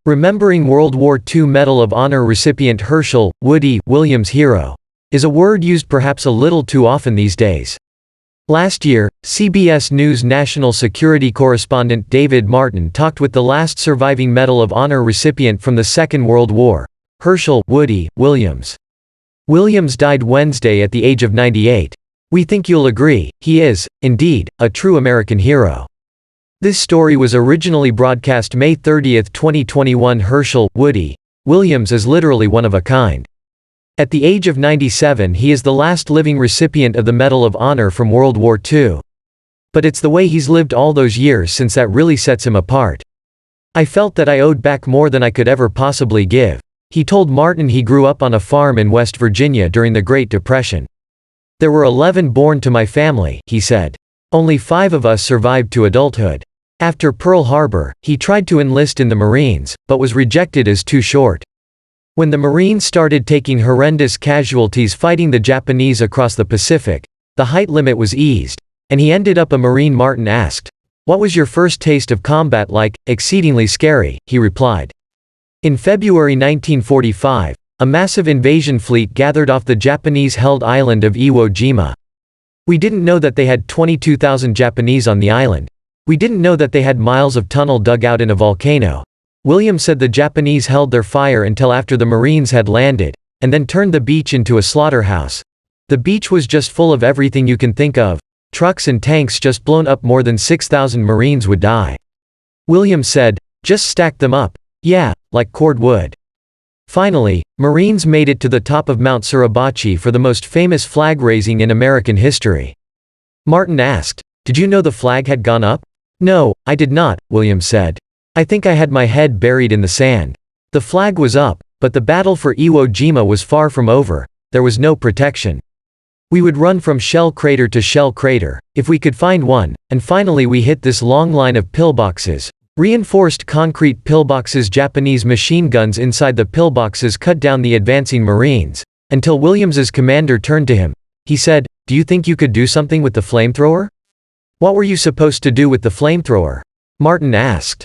Remembering World War II Medal of Honor recipient Hershel, Woody, Williams' hero, is a word used perhaps a little too often these days. Last year, CBS News national security correspondent David Martin talked with the last surviving Medal of Honor recipient from the Second World War, Hershel, Woody, Williams. Williams died Wednesday at the age of 98. We think you'll agree, he is, indeed, a true American hero. This story was originally broadcast May 30, 2021. Hershel, Woody, Williams is literally one of a kind. At the age of 97 he is the last living recipient of the Medal of Honor from World War II. But it's the way he's lived all those years since that really sets him apart. I felt that I owed back more than I could ever possibly give. He told Martin he grew up on a farm in West Virginia during the Great Depression. There were 11 born to my family, he said. Only 5 of us survived to adulthood. After Pearl Harbor, he tried to enlist in the Marines, but was rejected as too short. When the Marines started taking horrendous casualties fighting the Japanese across the Pacific, the height limit was eased, and he ended up a Marine. Martin asked, "What was your first taste of combat like?" "Exceedingly scary," he replied. In February 1945, a massive invasion fleet gathered off the Japanese-held island of Iwo Jima. We didn't know that they had 22,000 Japanese on the island. We didn't know that they had miles of tunnel dug out in a volcano. Williams said the Japanese held their fire until after the Marines had landed, and then turned the beach into a slaughterhouse. The beach was just full of everything you can think of, trucks and tanks just blown up. More than 6,000 Marines would die. Williams said, "Just stack them up. Yeah, like cord wood." Finally, Marines made it to the top of Mount Suribachi for the most famous flag raising in American history. Martin asked, "Did you know the flag had gone up?" "No, I did not," Williams said. "I think I had my head buried in the sand. The flag was up, but the battle for Iwo Jima was far from over. There was no protection. We would run from shell crater to shell crater, if we could find one, and finally we hit this long line of pillboxes. Reinforced concrete pillboxes. Japanese machine guns inside the pillboxes cut down the advancing Marines, until Williams's commander turned to him. He said, "Do you think you could do something with the flamethrower?" "What were you supposed to do with the flamethrower?" Martin asked.